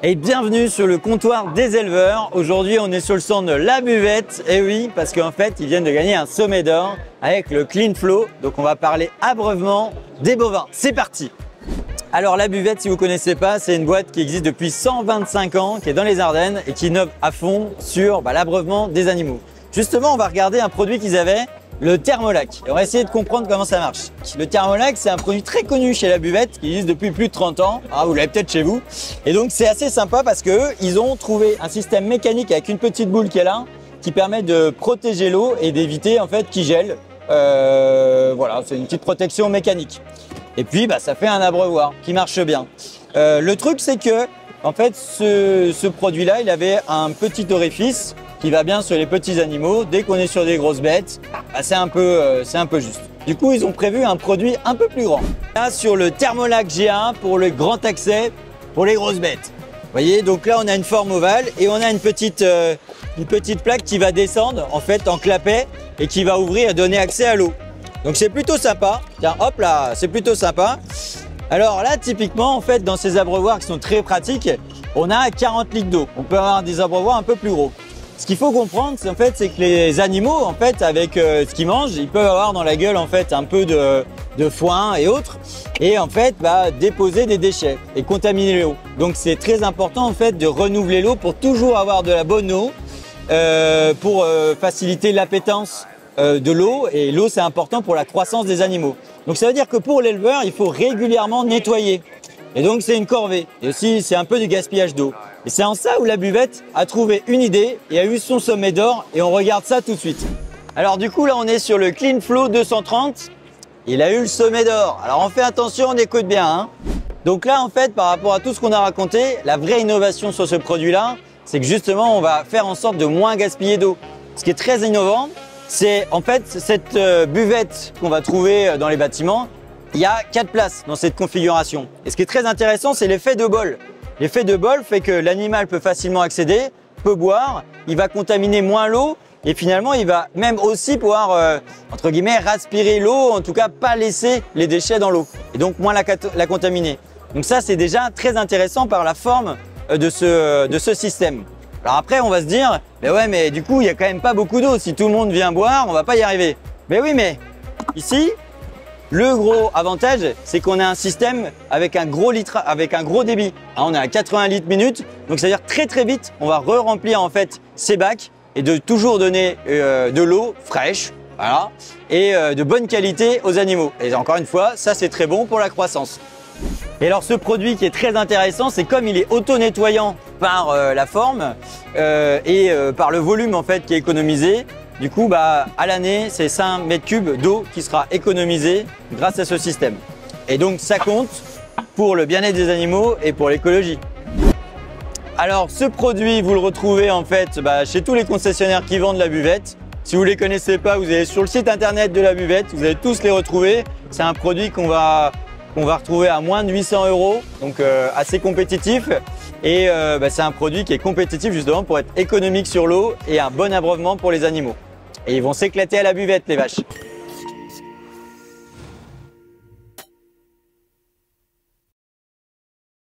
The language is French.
Et bienvenue sur le comptoir des éleveurs. Aujourd'hui, on est sur le stand de La Buvette. Et oui, parce qu'en fait, ils viennent de gagner un sommet d'or avec le Clean Flow. Donc, on va parler abreuvement des bovins. C'est parti! Alors, La Buvette, si vous ne connaissez pas, c'est une boîte qui existe depuis 125 ans, qui est dans les Ardennes et qui innove à fond sur l'abreuvement des animaux. Justement, on va regarder un produit qu'ils avaient, le Thermolac. Et on va essayer de comprendre comment ça marche. Le Thermolac, c'est un produit très connu chez La Buvette, qui existe depuis plus de 30 ans. Ah, vous l'avez peut-être chez vous. Et donc, c'est assez sympa parce qu'eux, ils ont trouvé un système mécanique avec une petite boule qui est là, qui permet de protéger l'eau et d'éviter en fait qu'il gèle. Voilà, c'est une petite protection mécanique. Et puis, ça fait un abreuvoir qui marche bien. Le truc, c'est que, en fait, ce produit-là, il avait un petit orifice qui va bien sur les petits animaux. Dès qu'on est sur des grosses bêtes, c'est un peu juste. Du coup, ils ont prévu un produit un peu plus grand. Là, sur le Thermolac GA pour le grand accès pour les grosses bêtes. Vous voyez, donc là, on a une forme ovale et on a une petite plaque qui va descendre en fait en clapet et qui va ouvrir et donner accès à l'eau. Donc c'est plutôt sympa. Tiens, hop là, c'est plutôt sympa. Alors là, typiquement, en fait, dans ces abreuvoirs qui sont très pratiques, on a 40 litres d'eau. On peut avoir des abreuvoirs un peu plus gros. Ce qu'il faut comprendre, c'est que les animaux, en fait, avec ce qu'ils mangent, ils peuvent avoir dans la gueule, en fait, un peu de foin et autres, et en fait, déposer des déchets et contaminer l'eau. Donc, c'est très important, en fait, de renouveler l'eau pour toujours avoir de la bonne eau, pour faciliter l'appétence de l'eau. Et l'eau, c'est important pour la croissance des animaux. Donc, ça veut dire que pour l'éleveur, il faut régulièrement nettoyer. Et donc, c'est une corvée. Et aussi, c'est un peu du gaspillage d'eau. Et c'est en ça où La Buvette a trouvé une idée et a eu son sommet d'or. Et on regarde ça tout de suite. Alors du coup, là, on est sur le Clean Flow 230. Il a eu le sommet d'or. Alors on fait attention, on écoute bien. Hein. Donc là, en fait, par rapport à tout ce qu'on a raconté, la vraie innovation sur ce produit-là, c'est que justement, on va faire en sorte de moins gaspiller d'eau. Ce qui est très innovant, c'est en fait cette buvette qu'on va trouver dans les bâtiments. Il y a 4 places dans cette configuration. Et ce qui est très intéressant, c'est l'effet de bol. L'effet de bol fait que l'animal peut facilement accéder, peut boire, il va contaminer moins l'eau et finalement il va même aussi pouvoir, entre guillemets, respirer l'eau, en tout cas pas laisser les déchets dans l'eau et donc moins la contaminer. Donc ça, c'est déjà très intéressant par la forme de ce système. Alors après, on va se dire, mais du coup, il n'y a quand même pas beaucoup d'eau. Si tout le monde vient boire, on va pas y arriver. Mais oui, mais ici, le gros avantage, c'est qu'on a un système avec un gros débit. On est à 80 litres minute, donc c'est-à-dire très vite, on va re-remplir en fait ces bacs et de toujours donner de l'eau fraîche, voilà, et de bonne qualité aux animaux. Et encore une fois, ça c'est très bon pour la croissance. Et alors ce produit qui est très intéressant, c'est comme il est auto-nettoyant par la forme et par le volume en fait qui est économisé. Du coup, à l'année, c'est 5 mètres cubes d'eau qui sera économisée grâce à ce système. Et donc, ça compte pour le bien-être des animaux et pour l'écologie. Alors, ce produit, vous le retrouvez en fait chez tous les concessionnaires qui vendent La Buvette. Si vous ne les connaissez pas, vous allez sur le site internet de La Buvette, vous allez tous les retrouver. C'est un produit qu'on va retrouver à moins de 800 €, donc assez compétitif. Et c'est un produit qui est compétitif justement pour être économique sur l'eau et un bon abreuvement pour les animaux. Et ils vont s'éclater à La Buvette, les vaches.